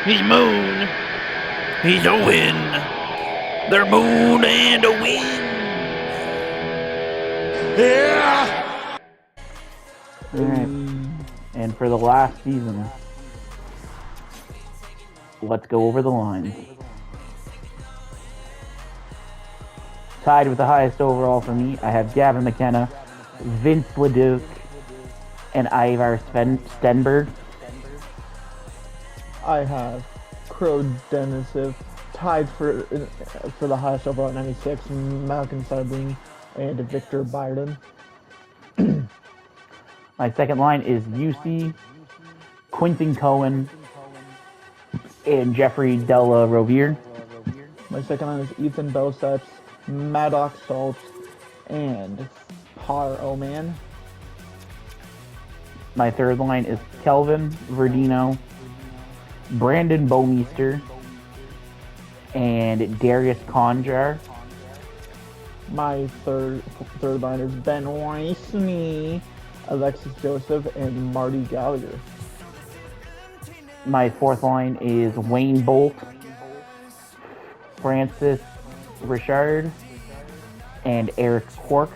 He's Moon. He's Owen. They're Moon and Owen. Yeah! Alright. And for the last season, let's go over the lines. Tied with the highest overall for me, I have Gavin McKenna, Vince LeDuc, and Ivar Stenberg. I have Crow Denisov, tied for the highest overall at 96, Malcolm Sabrini, and Victor Byron. My second line is UC, Quentin Cohen, and Jeffrey Della Rovere. My second line is Ethan Belseps, Maddox Schultz, and Par Oman. My third line is Kelvin Verdino, Brandon Bomeister, and Darius Conjar. My third line is Ben Weissney, Alexis Joseph, and Marty Gallagher. My fourth line is Wayne Bolt, Francis Richard, and Eric Cork.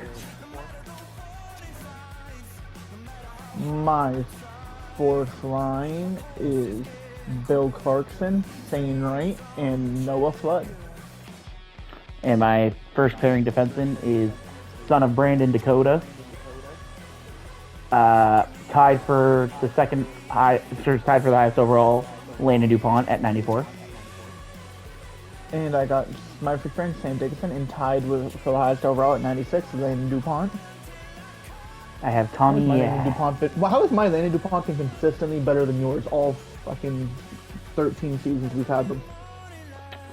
My fourth line is Bill Clarkson, Shane Wright, and Noah Flood. And my first pairing defenseman is son of Brandon Dakota. Tied for the highest overall, Landon DuPont at 94. And I got my friend Sam Dickinson, and tied for the highest overall at 96, Landon DuPont. I have Tommy. How is my Landon DuPont been consistently better than yours all fucking 13 seasons we've had them?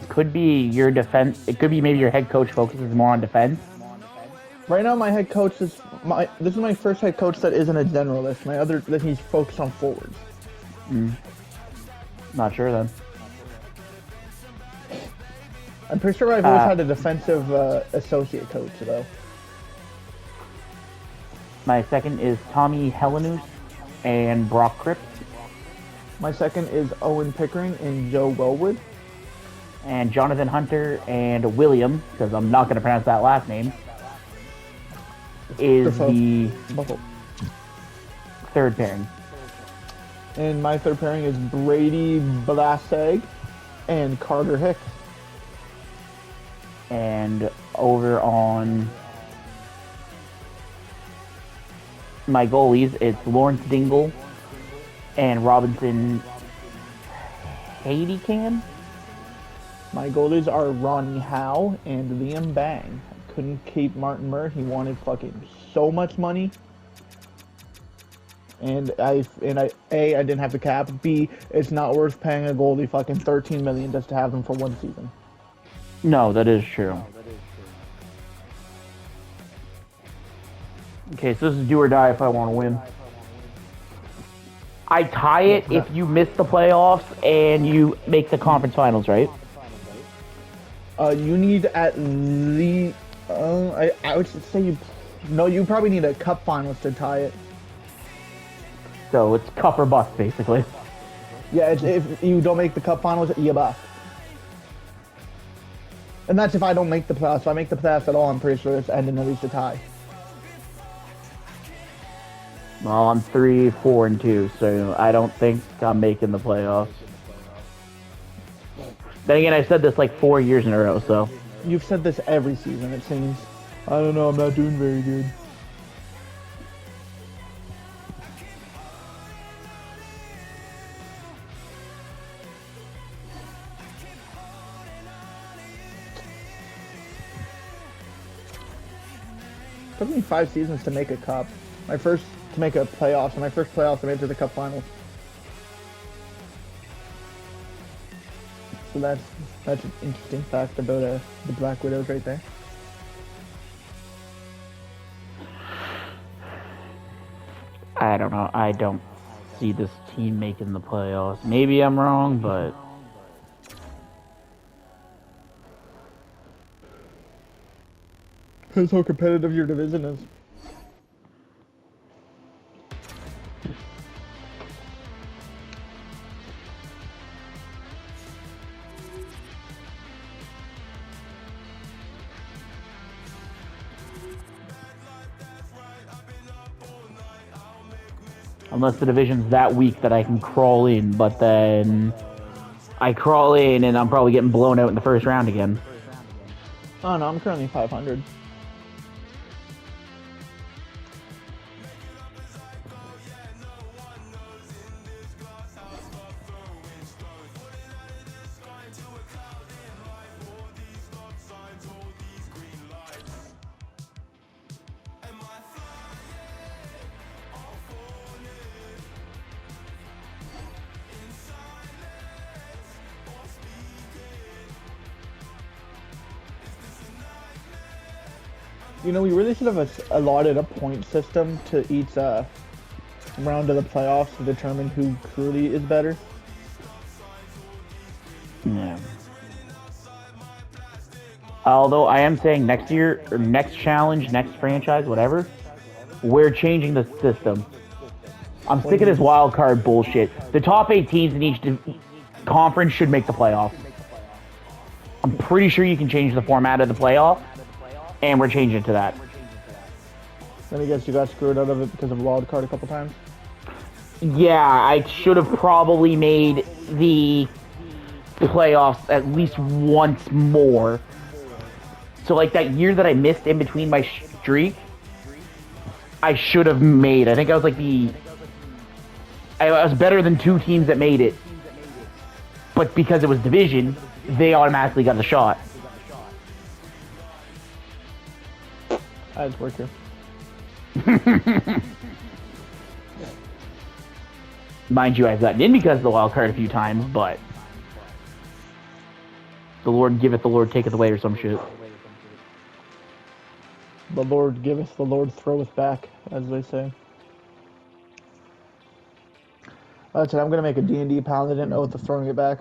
Could be your defense. It could be maybe your head coach focuses more on defense. Right now, my head coach this is my first head coach that isn't a generalist. My other that he's focused on forwards. Not sure then. I'm pretty sure I've always had a defensive associate coach though. My second is Tommy Helenus and Brock Cripps. My second is Owen Pickering and Joe Wellwood. And Jonathan Hunter and William, because I'm not going to pronounce that last name, is the third pairing. And my third pairing is Brady Blaseg and Carter Hicks. And over on my goalies, it's Lawrence Dingle and Robinson Hadycan. My goalies are Ronnie Howe and Liam Bang. Couldn't keep Martin Murr. He wanted fucking so much money. And I didn't have the cap. B, it's not worth paying a goalie fucking $13 million just to have them for one season. No, that is true. Okay, so this is do or die if I want to win. I tie it if you miss the playoffs and you make the conference finals, right? You need at least. I would say you probably need a cup finals to tie it. So it's cup or bust, basically. Yeah, if you don't make the cup finals, you bust. And that's if I don't make the playoffs. If I make the playoffs at all, I'm pretty sure it's ending at least a tie. Well, I'm 3-4-2, so I don't think I'm making the playoffs. Then again, I've said this like 4 years in a row, so. You've said this every season, it seems. I don't know, I'm not doing very good. It took me 5 seasons to make a cup. To make a playoffs, and my first playoffs I made it to the cup finals. So that's an interesting fact about the Black Widows right there. I don't know. I don't see this team making the playoffs. Maybe I'm wrong, but Depends how competitive your division is. Unless the division's that weak that I can crawl in, but then I crawl in and I'm probably getting blown out in the first round again. Oh no, I'm currently 500. You know, we really should have allotted a point system to each round of the playoffs to determine who truly is better. Yeah. Although I am saying next year, or next challenge, next franchise, whatever, we're changing the system. I'm sick of this wild card bullshit. The top 8 teams in each conference should make the playoffs. I'm pretty sure you can change the format of the playoff, and we're changing it to that. Let me guess, you got screwed out of it because of a wild card a couple times? Yeah, I should have probably made the playoffs at least once more. So like that year that I missed in between my streak, I should have made. I think I was like I was better than 2 teams that made it. But because it was division, they automatically got the shot. I just work here. Mind you, I've gotten in because of the wild card a few times, but the Lord giveth, the Lord taketh away, or some shit. The Lord giveth, the Lord throweth back, as they say. That's it, I'm gonna make a D&D paladin oath of throwing it back.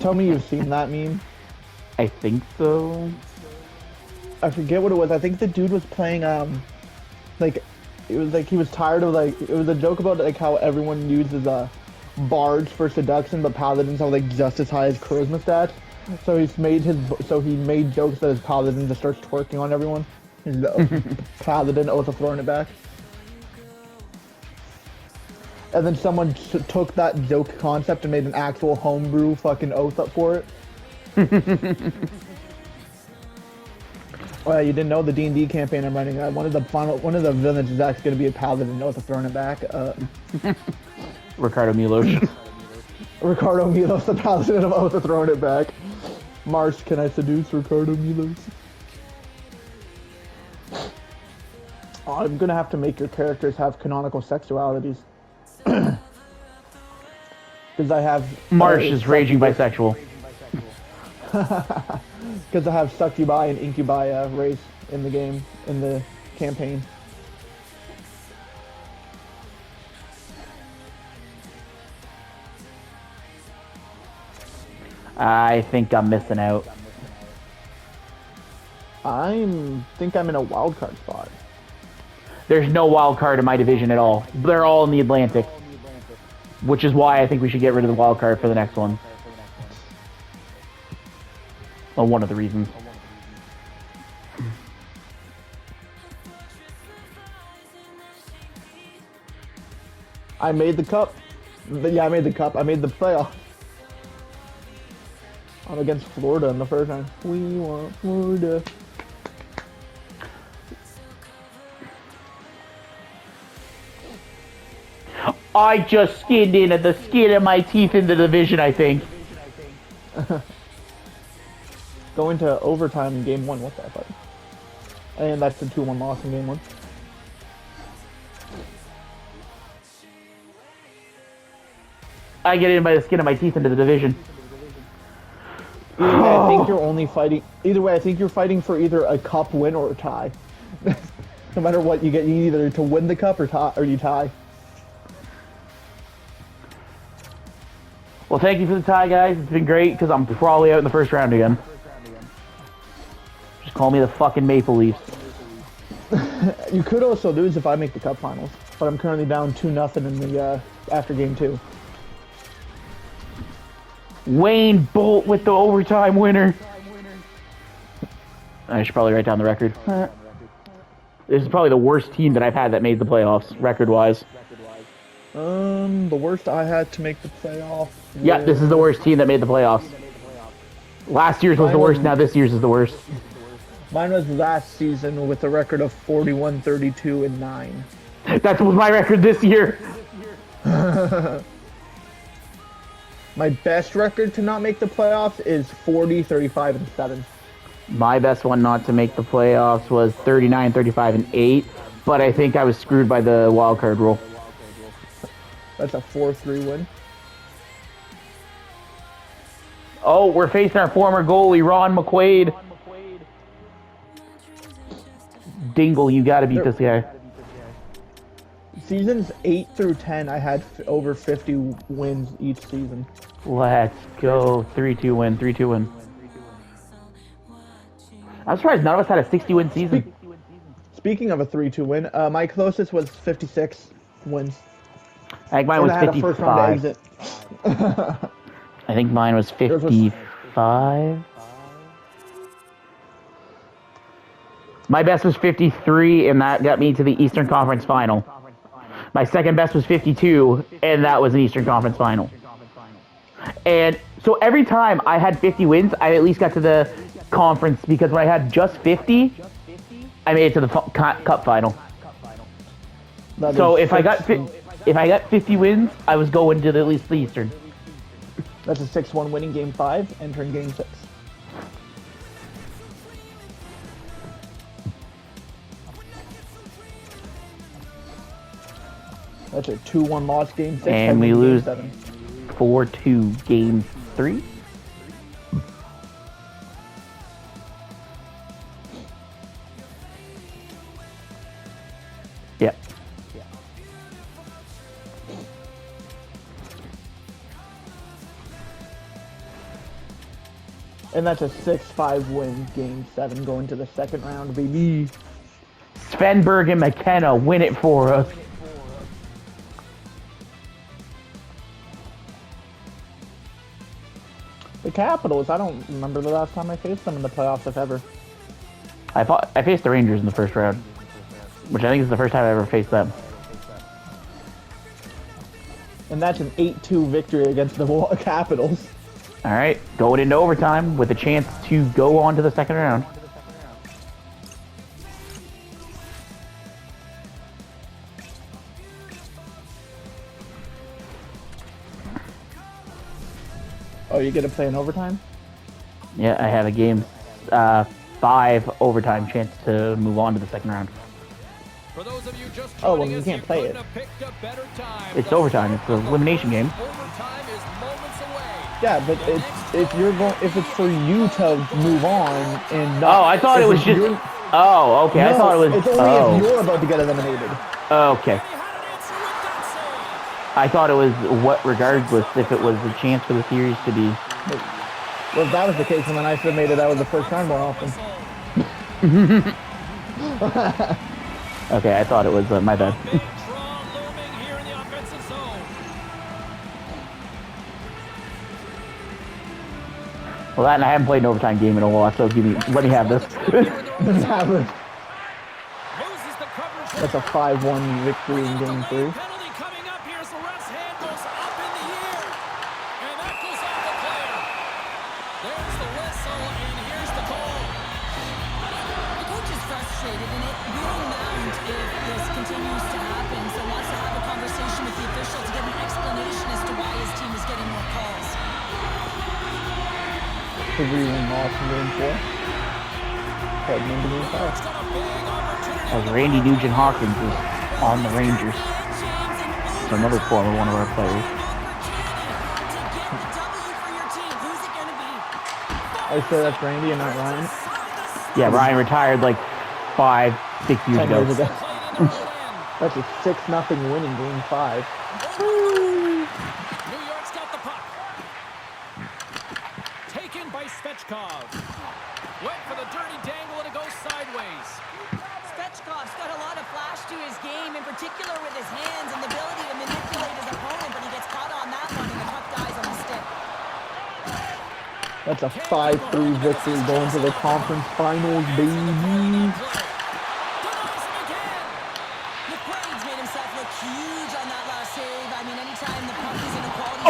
Tell me you've seen that meme. I think so. I forget what it was. I think the dude was playing, like, it was like he was tired of, like, it was a joke about, like, how everyone uses, bards for seduction, but paladins have, like, just as high as charisma stats. So he made jokes that his paladin just starts twerking on everyone. His paladin oath of throwing it back. And then someone took that joke concept and made an actual homebrew fucking oath up for it. Well, you didn't know the D&D campaign I'm running. One of the villains is actually going to be a paladin oath of throwing it back. Ricardo Milos. Ricardo Milos, the paladin of oath of throwing it back. Mars, can I seduce Ricardo Milos? Oh, I'm gonna have to make your characters have canonical sexualities. Because I have... Marsh is raging bisexual. Because I have succubi and incubi race in the game, in the campaign. I think I'm missing out. I think I'm in a wild card spot. There's no wild card in my division at all. They're all in the Atlantic. Which is why I think we should get rid of the wild card for the next one. Well, one of the reasons. I made the cup. Yeah, I made the cup. I made the playoff. I'm against Florida in the first round. We want Florida. I just skinned in at the skin of my teeth in the division, I think. Going to overtime in game 1. What's that, buddy? And that's the 2-1 loss in game 1. I get in by the skin of my teeth into the division. Either way, I think you're only fighting. Either way, I think you're fighting for either a cup win or a tie. No matter what, you get either to win the cup or tie, or you tie. Well, thank you for the tie, guys. It's been great because I'm probably out in the first round again. Just call me the fucking Maple Leafs. You could also lose if I make the cup finals, but I'm currently down 2-0 in the after game 2. Wayne Bolt with the overtime winner. I should probably write down the record. This is probably the worst team that I've had that made the playoffs, record-wise. The worst I had to make the playoffs. Yeah, this is the worst team that made the playoffs. Last year's was the worst, now this year's is the worst. Mine was last season with a record of 41, 32, and 9. That was my record this year. My best record to not make the playoffs is 40, 35, and 7. My best one not to make the playoffs was 39, 35, and 8, but I think I was screwed by the wild card rule. That's a 4-3 win. Oh, we're facing our former goalie, Ron McQuaid. Dingle, you gotta beat this guy. Seasons 8 through 10, I had over 50 wins each season. Let's go. 3-2 win, 3-2 win. I'm surprised none of us had a 60-win season. Speaking of a 3-2 win, my closest was 56 wins. I think mine was I had a first round 55. exit. I think mine was 55. My best was 53, and that got me to the Eastern Conference Final. My second best was 52, and that was an Eastern Conference Final. And so every time I had 50 wins, I at least got to the conference, because when I had just 50, I made it to the cup final. So if I got 50 wins, I was going to at least the Eastern. That's a 6-1 winning game 5, entering game 6. That's a 2-1 loss game 6. And we lose 7. 4-2 game 3. Yep. And that's a 6-5 win game 7 going to the second round, baby. Svenberg and McKenna win it for us. The Capitals, I don't remember the last time I faced them in the playoffs, if ever. I faced the Rangers in the first round, which I think is the first time I ever faced them. And that's an 8-2 victory against the Capitals. All right, going into overtime with a chance to go on to the second round. Oh, you get to play in overtime? Yeah, I have a game 5 overtime chance to move on to the second round. For those of you just Oh, well, you can't play it. It's overtime. It's an elimination game. Overtime is moments away. Yeah, but if it's for you to move on and not. Oh, I thought it was just. Oh, okay. No, I thought it was. It's only if you're about to get eliminated. Okay. I thought it was regardless if it was a chance for the series to be. Well, if that was the case, then I should have made it out of the first round more often. Okay, I thought it was my bad. Well, that and I haven't played an overtime game in a while, so let me have this. That's a 5-1 victory in game 3. The 3-1 loss in game 4. Heading into game 5. As Randy Nugent Hawkins is on the Rangers. So another former one of our players. I say that's Randy and not Ryan. Yeah, Ryan retired like 5-6 years 10 ago. years ago. That's a 6-0 win in game 5. Went for the dirty dangle and it goes sideways. Svechkov's got a lot of flash to his game, in particular with his hands and the ability to manipulate his opponent, but he gets caught on that one and the puck dies on the stick. That's a 5-3 victory going to the conference finals, baby.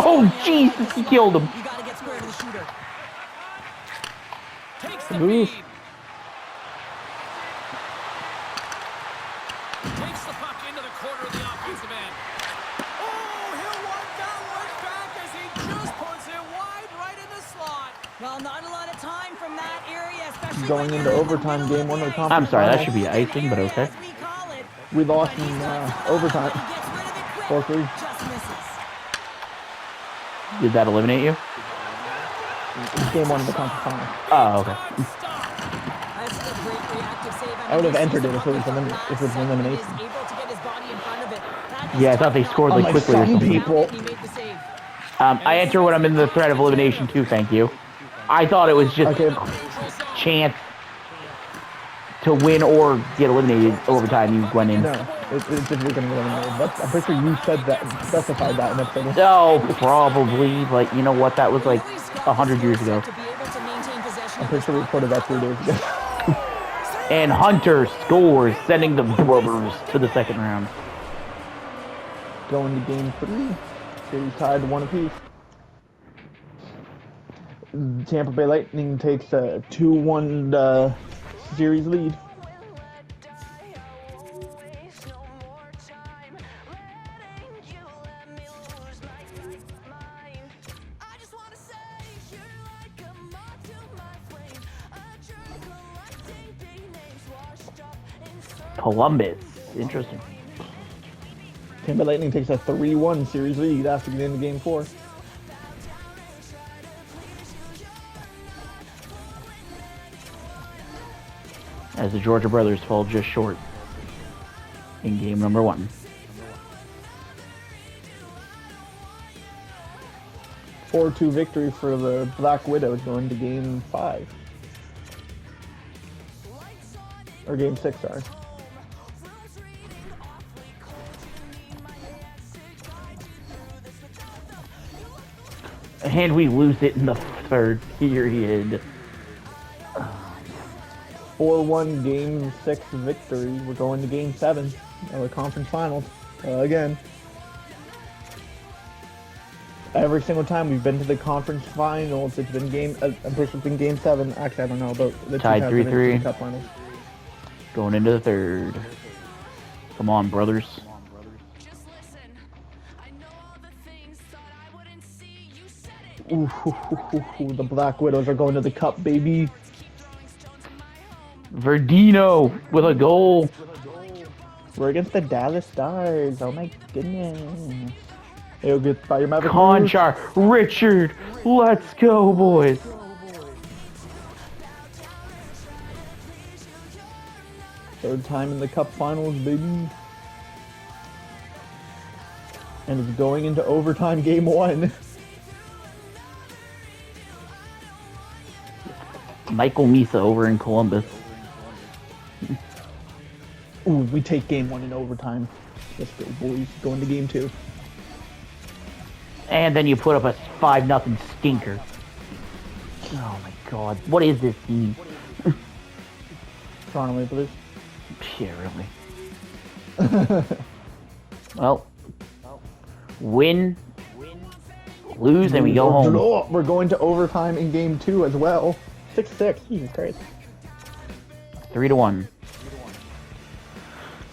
Oh, Jesus, he killed him. You gotta get square to the shooter. Takes the Oof. feed. Takes the puck into the corner of the offensive end. Oh, he'll want that one back as he just puts it wide right in the slot. Well, not a lot of time from that area, especially Going when into you're in the overtime, middle game one of the ice. conference I'm sorry, that final. should be icing, but okay. As we call it. We lost But he's in got it overtime. He gets rid of it quick. 4-3. Just misses. Did that eliminate you? Game one of the conference final. Oh, okay. That's a great reactive save. I would have mean, entered he it sees if the it was puck at the if it was last second and elimination. is able to get his body in front of it. That is Yeah, I thought they top scored like Unlike quickly or some something. people. He made the save. I enter when I'm in the threat of elimination too, thank you. I thought it was just Okay. chance to win or get eliminated overtime. You went in. No, it's just we're gonna get eliminated. But I'm pretty sure you said that, specified that in episode 1. No, probably, but you know what? That was like 100 years ago. I'm pretty sure we reported that 3 days ago. And Hunter scores, sending the Brothers to the second round. Going to game 3. Series tied 1 apiece. Tampa Bay Lightning takes a 2-1 series lead. Columbus. Interesting. Tampa Bay Lightning takes a 3-1 series lead after getting into game 4. As the Georgia Brothers fall just short in game number 1. 4-2 victory for the Black Widows going to game 5. Or game 6, sorry. And we lose it in the third period. 4-1 game 6 victory. We're going to game 7 of the conference finals. Again. Every single time we've been to the conference finals, it's been I'm pretty sure it's been game 7. Actually, I don't know, but the Tied two have been 3-3. in the cup finals. Going into the third. Come on, brothers. Ooh, the Black Widows are going to the cup, baby. Verdino with a goal. We're against the Dallas Stars. Oh my goodness. It'll get by your Maverick. Conchar, Richard, let's go, boys. Third time in the cup finals, baby. And it's going into overtime game 1. Michael Misa over in Columbus. Ooh, we take game 1 in overtime. Let's go, boys. Going to game 2. And then you put up a 5-0 stinker. Oh my god. What is this team? Toronto Maple Leafs. Yeah, really. Well, win, lose, and we go home. Oh, we're going to overtime in game 2 as well. 6-6. Jesus Christ. 3-1.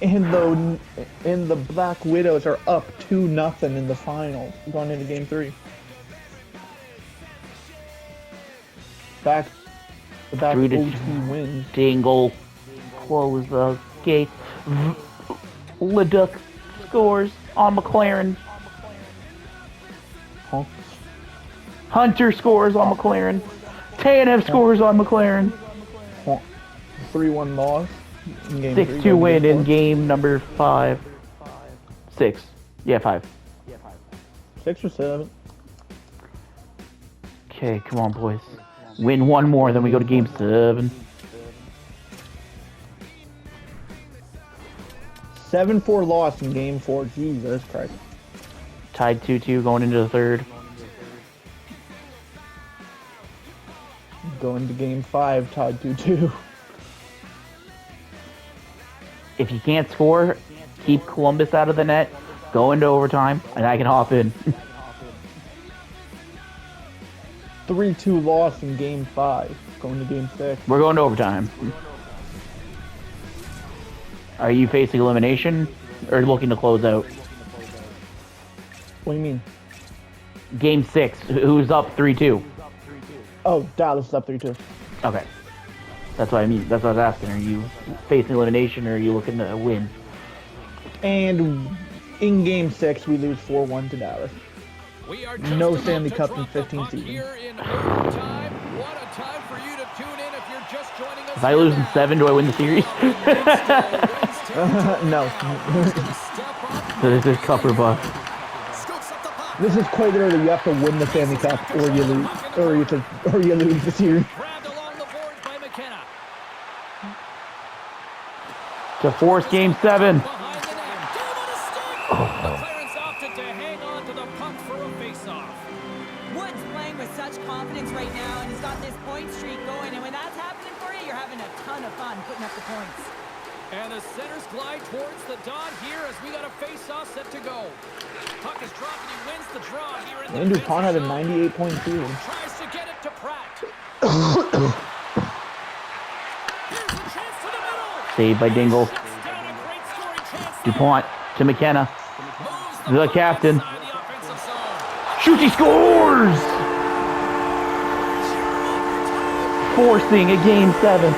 And the Black Widows are up 2-0 in the finals, going into game 3. Back 3 to OT wins. Dingle, close the gate. Leduc scores on McLaren. Huh? Hunter scores on McLaren. Tanev scores on McLaren. 3-1 loss. In game 3, 6-2 win game in 4. game number 5. 6. Yeah, 5. 6 or 7. Okay, come on, boys. Win one more, then we go to game 7. 7-4 loss in game 4. Jesus Christ. Tied 2-2 going into the third. Going to game 5, tied 2-2. If you can't score, keep Columbus out of the net, go into overtime, and I can hop in. 3-2 loss in Game 5, going to Game 6. We're going to overtime. Are you facing elimination or looking to close out? What do you mean? Game 6, who's up 3-2? Oh, Dallas is up 3-2. Okay. That's what I mean. That's what I was asking. Are you facing elimination or are you looking to win? And in Game 6, we lose 4-1 to Dallas. We are No just Stanley about to Cup in drop the 15 puck seasons. here in overtime. What a time for you to tune in if you're just joining us. If I lose in 7, do I win the series? No. So this is cup or bust. This is quite literally you have to win the Stanley Cup or you lose, or you lose the series. Grabbed along the boards by McKenna. To force Game 7. Behind the net. Gave it a stick. The clearance opted to hang on to the puck for a face-off. Wood's playing with such confidence right now, and he's got this point streak going. And when that's happening for you, you're having a ton of fun putting up the points. And the centers glide towards the dot here as we got a face-off set to go. Puck is dropped and he wins the draw here in the Andrew Pond had a defensive 98-point season. zone. Tries to get it to Pratt. Here's a chance to the middle. Saved by Dingle. Shuts down a great scoring chance there. DuPont to McKenna. Moves The puck captain. inside the offensive zone. Shoot, he scores! Forcing a Game 7.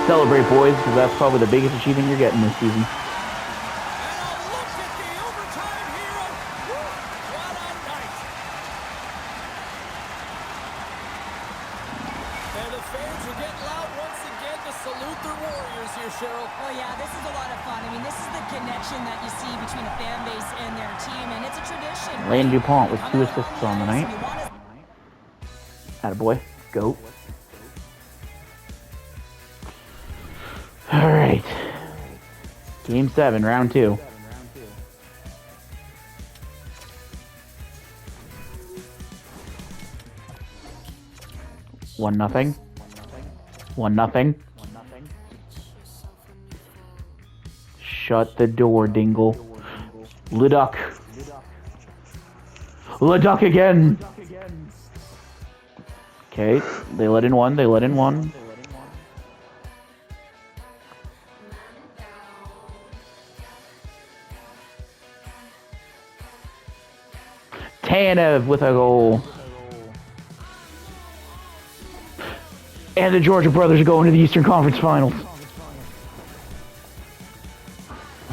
Celebrate, boys, because that's probably the biggest achievement you're getting this season. And a look at the overtime here. What a night. And the fans are getting loud once again to salute their Warriors here, Cheryl. Oh yeah, this is a lot of fun. I mean, this is the connection that you see between a fan base and their team, and it's a tradition. Lane DuPont with Come 2 out assists on the ice, night. you wanna- Attaboy. Go. Alright. Game 7, round 2. One nothing. 1-0. Shut the door, Dingle. Leduc. Leduc again. Okay, they let in one. Tanev with a goal. And the Georgia brothers are going to the Eastern Conference Finals.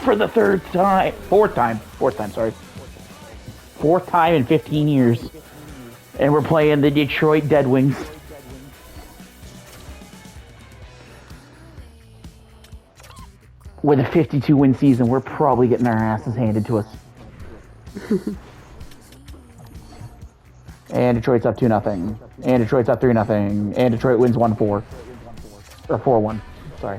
For the fourth time, sorry. Fourth time in 15 years. And we're playing the Detroit Dead Wings. With a 52-win season, we're probably getting our asses handed to us. And Detroit's up 2-0. And Detroit's up 3-0. And Detroit wins 1-4. Or 4-1. Sorry.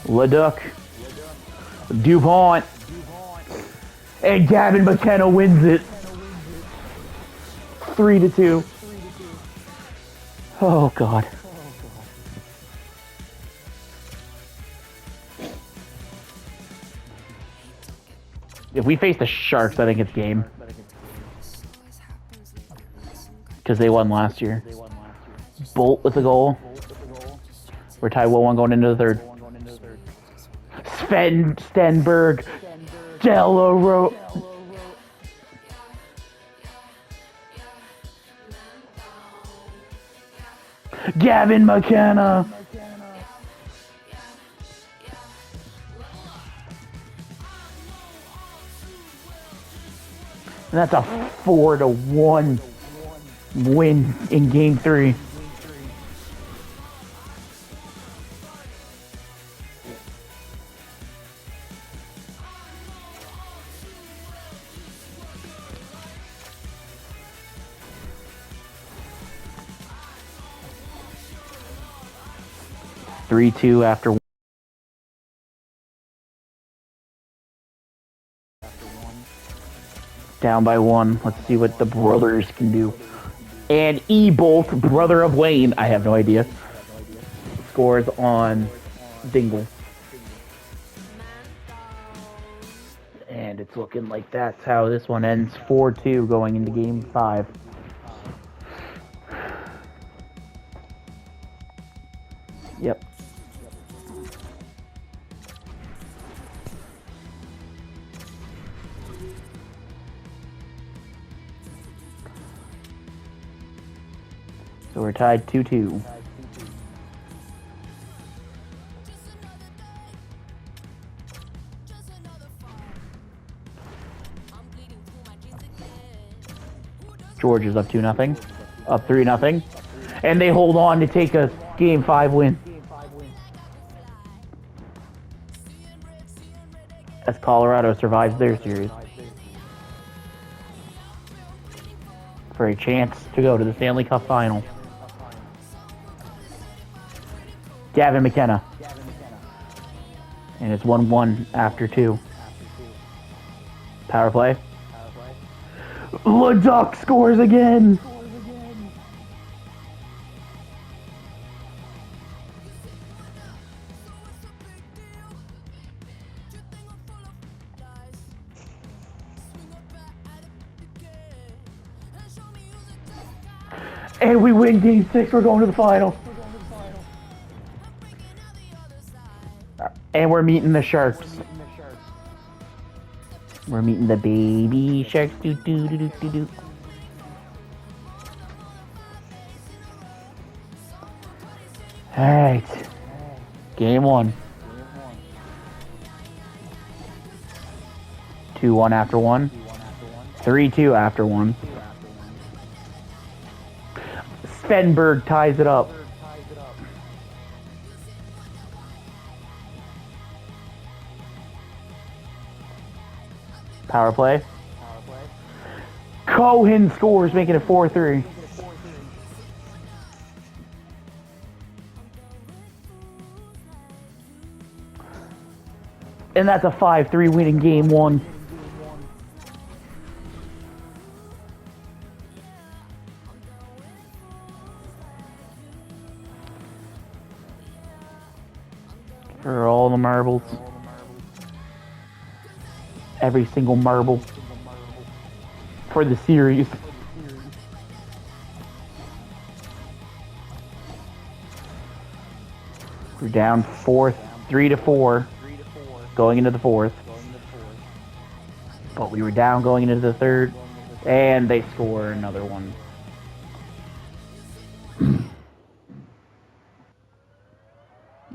Leduc. DuPont. And Gavin McKenna wins it. 3-2. Oh, God. If we face the Sharks, I think it's game. Because they won last year. Bolt with a goal. We're tied 1-1 going into the third. Sven Stenberg. Delaro. Gavin McKenna. And that's a 4-1 win in Game 3. Three-two after. Down by 1. Let's see what the brothers can do. And E-Bolt, brother of Wayne, I have no idea, scores on Dingle. And it's looking like that's how this one ends. 4-2 going into Game 5. Yep. So we're tied 2-2. George is up 2-0. Up 3-0. And they hold on to take a Game 5 win. As Colorado survives their series. For a chance to go to the Stanley Cup Final. Gavin McKenna. And it's 1-1 after 2. Power play. LeDuc scores again! And we win Game 6, we're going to the final. And we're meeting the Sharks. We're meeting the baby Sharks. Do do do do do do. Alright. Game 1. 2-1 after 1. 3-2 after 1. Svenberg ties it up. Power play. Cohen scores, making it 4-3. And that's a 5-3 win in Game 1. For all the marbles. Every single marble. For the series. We're down 3-4. Going into the 4th. But we were down going into the 3rd. And they score another one.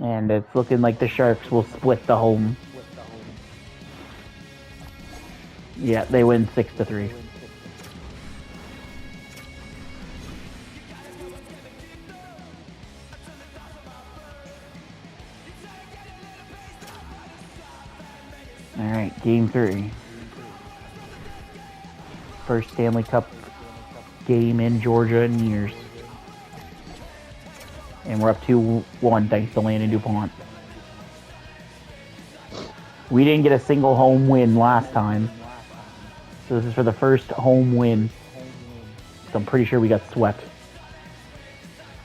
And it's looking like the Sharks will split the home. Yeah, they win 6-3. Alright, Game 3. First Stanley Cup game in Georgia in years. And we're up 2-1 thanks to Landon DuPont. We didn't get a single home win last time. So this is for the first home win. So I'm pretty sure we got swept.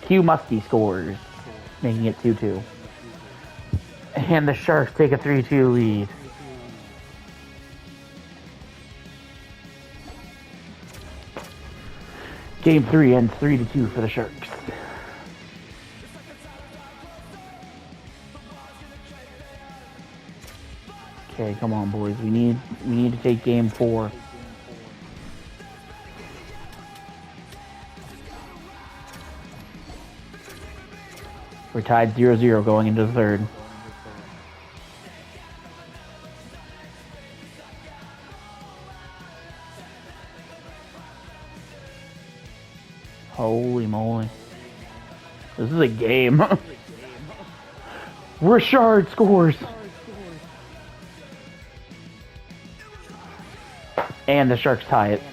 Q Musty scores, making it 2-2. And the Sharks take a 3-2 lead. Game 3 ends 3-2 for the Sharks. Okay, come on, boys. We need to take Game 4. We're tied 0-0 going into the 3rd. Holy moly. This is a game. Richard scores. And the Sharks tie it.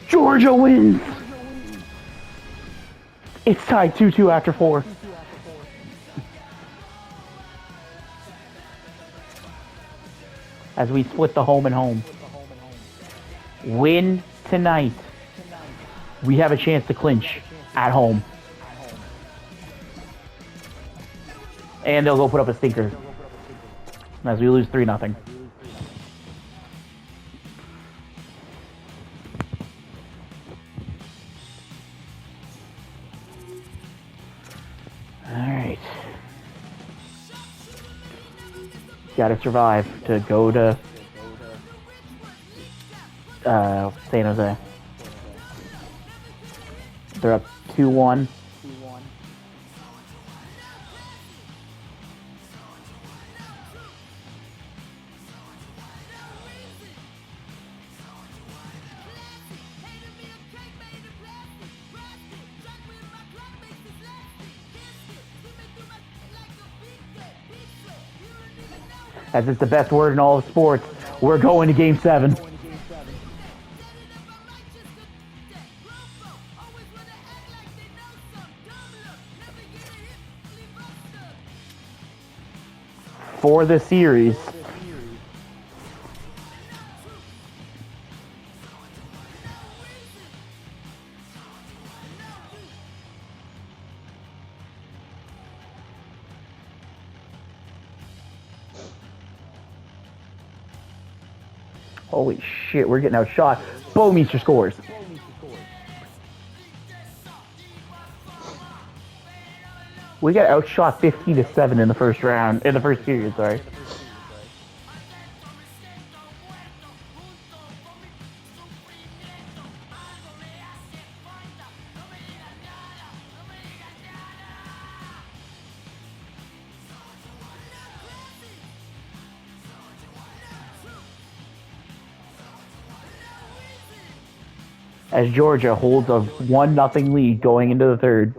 Georgia wins. It's tied 2-2 after 4. as we split the home and home. Win tonight. We have a chance to clinch at home. And they'll go put up a stinker as we lose 3-0. Alright. Gotta survive to go to San Jose. They're up 2-1. As it's the best word in all of sports, we're going to Game 7. For the series. Holy shit, we're getting outshot. Bowmeister scores. We got outshot 15-7 in the first round, in the first period, sorry. As Georgia holds a 1-0 lead going into the third.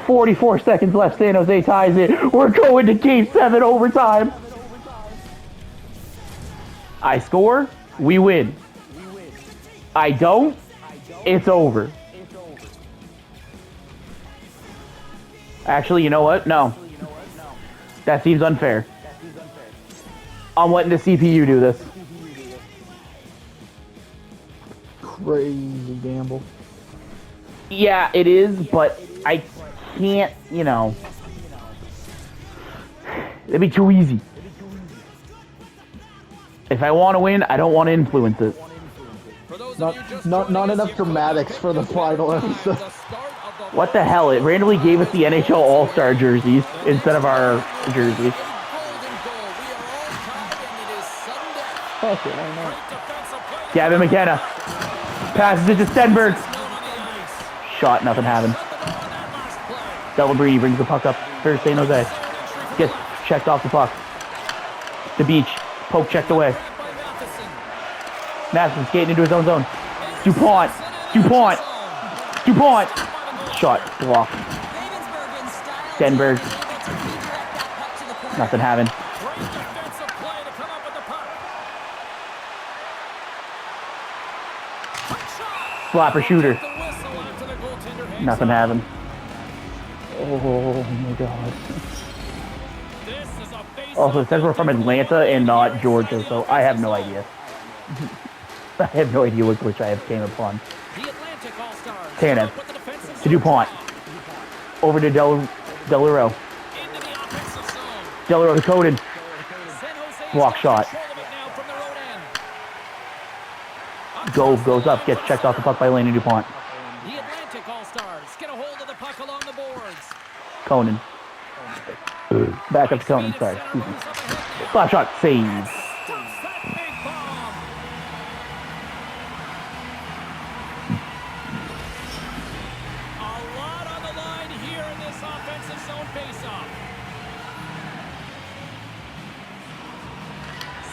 .44 seconds left, San Jose ties it. We're going to Game 7 overtime. I score, we win. I don't, it's over. Actually, you know what? No. That seems unfair. I'm letting the CPU do this. Crazy gamble. Yeah, it is, but I can't, you know. It'd be too easy. If I want to win, I don't want to influence it. Not enough dramatics for the final episode. What the hell? It randomly gave us the NHL All-Star jerseys instead of our jerseys. Fuck it, why not? Gavin McKenna passes it to Stenberg. Shot, nothing happened. Delabrini brings the puck up for San Jose. Gets checked off the puck. The beach. Poke checked away. Matheson skating into his own zone. DuPont. Shot blocked. Stenberg. Nothing happened. Flapper shooter. Nothing happened. Oh my god. Also, it says we're from Atlanta and not Georgia, so I have no idea. I have no idea which I have came upon. Tanev to DuPont. Over to Del Rio. Del Rio to Coden. Block shot. Goes up, gets checked off the puck by Lane and DuPont. The Atlantic All-Stars get a hold of the puck along the boards. Conan. Back up to Conan, sorry. Excuse me. Flash shot, save.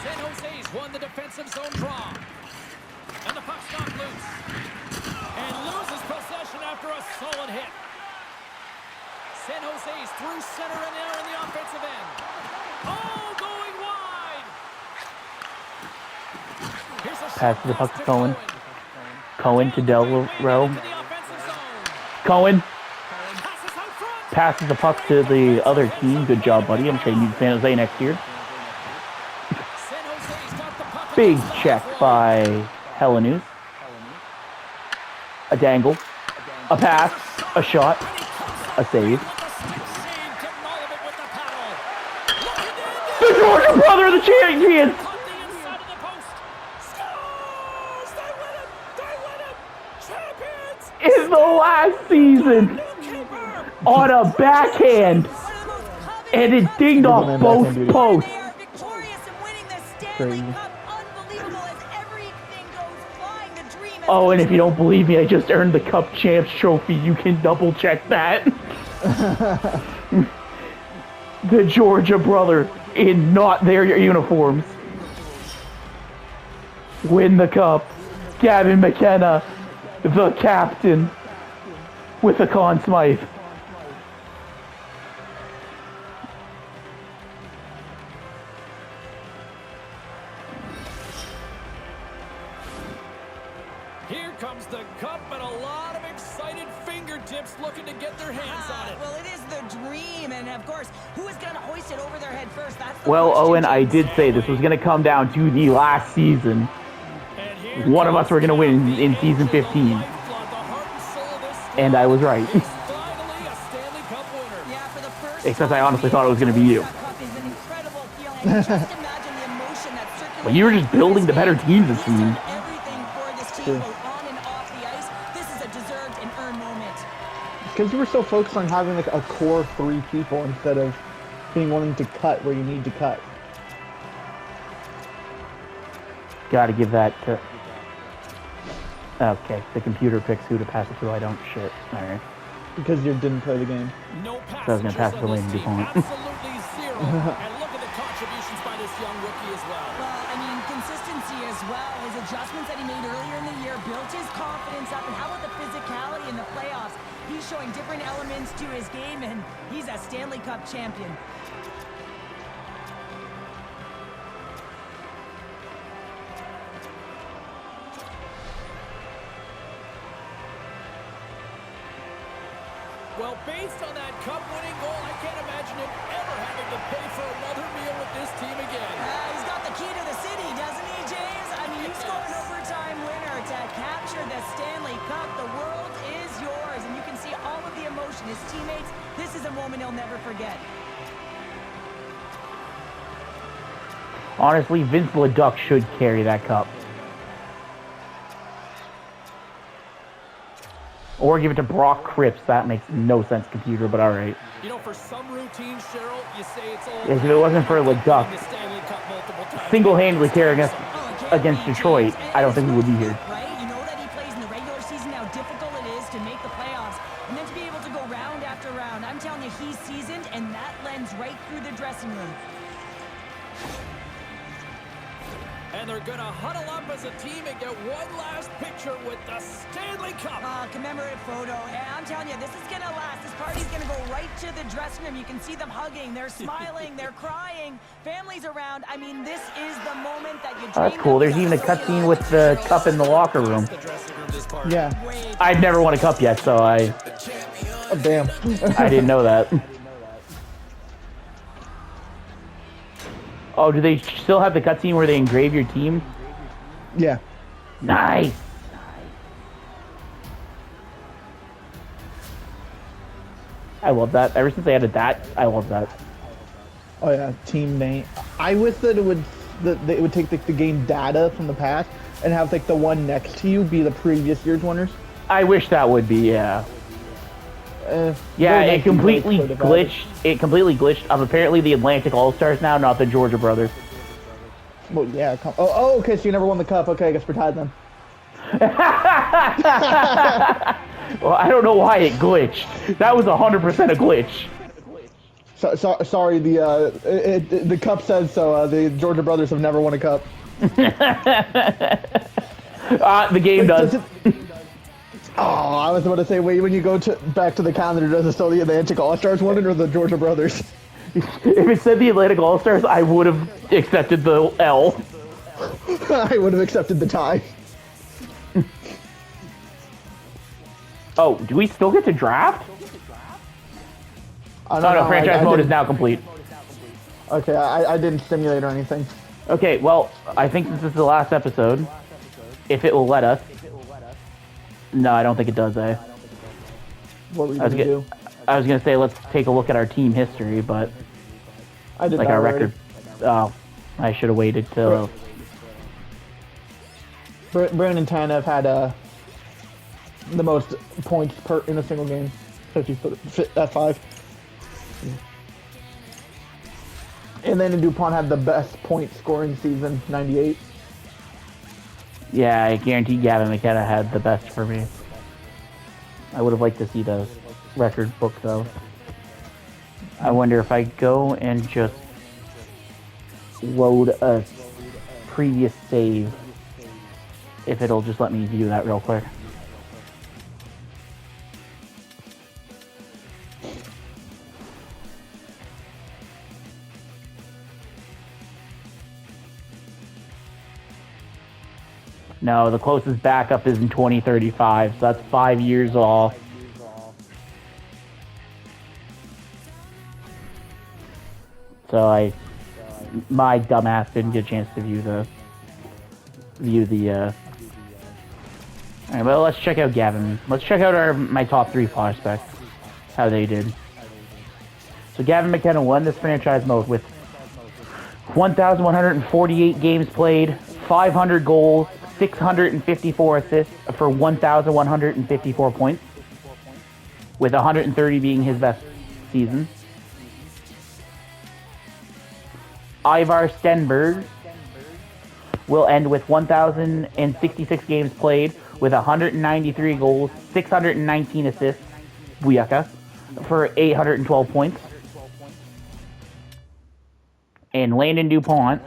San Jose's won the defensive zone draw. And the puck's knocked loose. And loses possession after a solid hit. San Jose's through center and there in the offensive end. Oh, going wide. Here's a Pass to the puck to Cohen. Cohen. Cohen to Del Rowe. To the offensive zone. Cohen Passes out front. passes the puck to the other team. Good job, buddy. I'm sure you need San Jose next year. San Jose's got the puck Big against the check line. by Hellenus. A dangle. A pass. A shot. A save. The Georgia brother of the champions in the last season on a backhand, and it dinged off man both backhand duty. posts. They are victorious in winning the Stanley Crazy. Cup. Unbelievable as everything goes flying. The dream has Oh, and come if you don't believe me, I just earned the Cup Champs trophy. You can double check that. The Georgia brother in not their uniforms win the cup. Gavin McKenna, the captain, with the Conn Smythe. Here comes the cup and a lot of excited fingertips looking to get their hands on it. Well, it is the dream, and of course, who is going to hoist it over their head first? That's the Well, question, Owen, I James. did say this was going to come down to the last season. And here One of us comes were going to win the in season angel 15. lifeblood, the heart and soul of this And I was right. is finally a Stanley Cup winner. Yeah, for the first Except I time honestly being thought it was gonna be you. that cup is an incredible feeling. I can just imagine the emotion that circulates. But you were just building the better teams, it seemed. Everything for this team, both on and off the ice. This is a deserved and earned moment. Because you were so focused on having like a core 3 people instead of being willing to cut where you need to cut. Gotta give that to... Okay, the computer picks who to pass it to. I don't. Shit. Alright. Because you didn't play the game. No I was gonna pass passengers it to on Lane this team. DuPont. Absolutely zero. And look at the contributions by this young rookie as well. Well, I mean, consistency as well. His adjustments that he made earlier in the year built his confidence up. And how about the physicality in the playoffs? He's showing different elements to his game, and he's a Stanley Cup champion. Well, based on that cup-winning goal, I can't imagine him ever having to pay for another meal with this team again. He's got the key to the city, doesn't he, James? I mean, you scored an overtime winner to capture the Stanley Cup. The world is yours, and you can see all of the emotion. His teammates, this is a moment he'll never forget. Honestly, Vince LeDuc should carry that cup. Or give it to Brock Cripps. That makes no sense, computer, but alright. You know, for some routines, Cheryl, you say it's all If it wasn't for LeDuc the Stanley Cup multiple times. single-handedly carrying us Oh, it can't against be, Detroit, James. I don't think we would be here. Right? You know that he plays in the regular season, how difficult it is to make the playoffs. And then to be able to go round after round. I'm telling you, he's seasoned, and that lends right through the dressing room. And they're going to huddle up as a team and get one last picture with the Stanley Cup. Commemorative photo. And I'm telling you, this is going to last. This party's going to go right to the dressing room. You can see them hugging. They're smiling. They're crying. Families around. I mean, this is the moment that you dreamed That's cool. of. There's even a cutscene with the cup in the locker room. The dressing room this part. Yeah. I've never won a cup yet, so I Oh, damn. didn't know that. Oh, do they still have the cutscene where they engrave your team? Yeah. Nice. I love that. Ever since they added that, I love that. Oh yeah, team name. I wish that it would take the game data from the past and have like the one next to you be the previous year's winners. I wish that would be, yeah. Very Yeah, nice it completely place for developers. glitched. It completely glitched. Apparently, the Atlantic All-Stars now, not the Georgia brothers. Well, yeah. Oh, okay. So you never won the cup. Okay, I guess we're tied then. Well, I don't know why it glitched. That was 100% a glitch. Sorry. The cup says so. The Georgia brothers have never won a cup. The game does. Oh, I was about to say, wait, when you go back to the calendar, does it still the Atlantic All-Stars one or the Georgia Brothers? If it said the Atlantic All-Stars, I would have accepted the L. I would have accepted the tie. Oh, do we still get to draft? I Oh don't no, know, franchise mode is now complete. Okay, I didn't stimulate or anything. Okay, well, I think this is the last episode. If it will let us. No, I don't think it does, eh? What were you I was, going to do? I was gonna say let's take a look at our team history, but I did like that our already. record. Oh, I should have waited till. Brandon Tanev had the most points in a single game. 50 at 5. And then DuPont had the best point scoring season, 98. Yeah, I guarantee Gavin McKenna had the best for me. I would have liked to see the record book though. I wonder if I go and just load a previous save, if it'll just let me view that real quick. No, the closest backup is in 2035, so that's 5 years off. So my dumbass didn't get a chance to view the. All right, well, let's check out Gavin. Let's check out my top 3 prospects, how they did. So Gavin McKenna won this franchise mode with 1,148 games played, 500 goals, 654 assists for 1,154 points, with 130 being his best season. Ivar Stenberg will end with 1,066 games played, with 193 goals, 619 assists, Booyaka, for 812 points. And Landon DuPont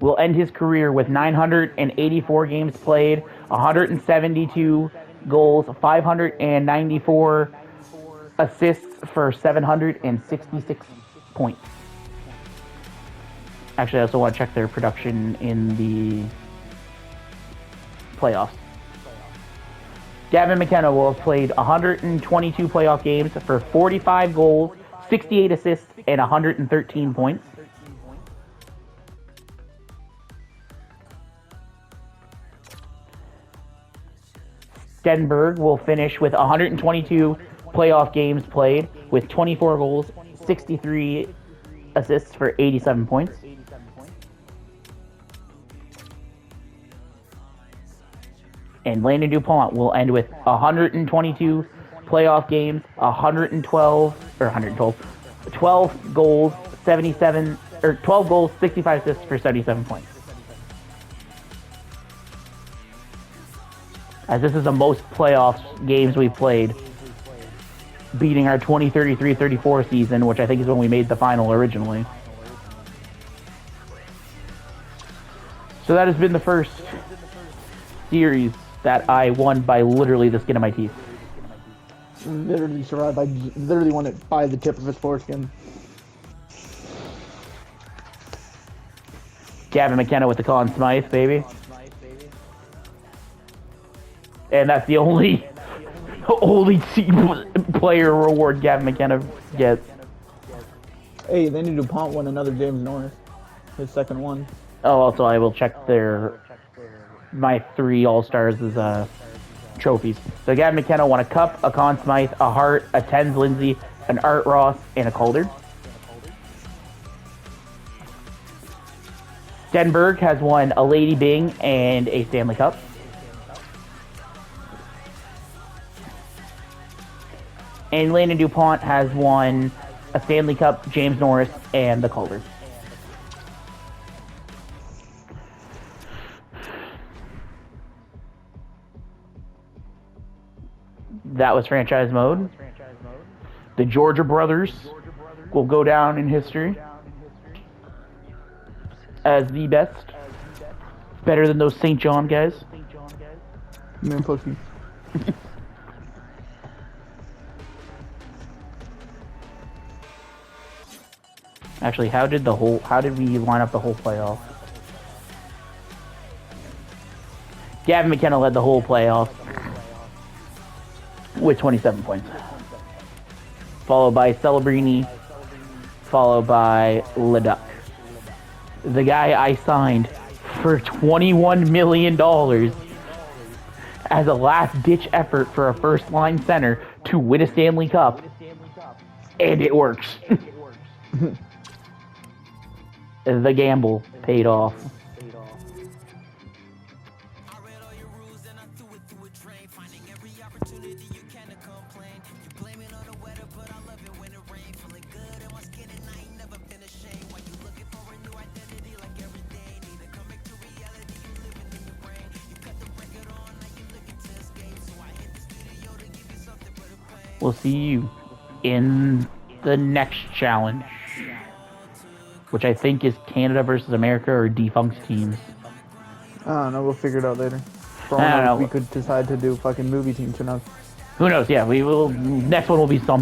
will end his career with 984 games played, 172 goals, 594 assists for 766 points. Actually, I also want to check their production in the playoffs. Gavin McKenna will have played 122 playoff games for 45 goals, 68 assists, and 113 points. Stenberg will finish with 122 playoff games played, with 24 goals, 63 assists for 87 points. And Landon DuPont will end with 122 playoff games, 12 goals, 12 goals, 65 assists for 77 points. As this is the most playoff games we've played, beating our 2033-34 season, which I think is when we made the final originally. So that has been the first series that I won by literally the skin of my teeth. Literally survived by literally won it by the tip of his foreskin. Gavin McKenna with the Conn Smythe, baby. And that's the only team player reward Gavin McKenna gets. Hey, then DuPont won another James Norris, his second one. Oh, also I will check my 3 All-Stars as trophies. So Gavin McKenna won a Cup, a Conn Smythe, a Hart, a Tens Lindsay, an Art Ross, and a Calder. Stenberg has won a Lady Byng and a Stanley Cup. And Landon DuPont has won a Stanley Cup, James Norris, and the Calder. That was franchise mode. The Georgia Brothers will go down in history as the best. Better than those St. John guys. Man, pussy. Actually, how did we line up the whole playoff? Gavin McKenna led the whole playoff with 27 points. Followed by Celebrini, followed by Leduc. The guy I signed for $21 million as a last-ditch effort for a first-line center to win a Stanley Cup. And it works. The gamble paid off. We'll see you in the next challenge, which I think is Canada versus America or defunct teams. I don't know. We'll figure it out later. For all I don't I know, know. we could decide to do fucking movie teams or not. Who knows? Yeah, we will. Next one will be some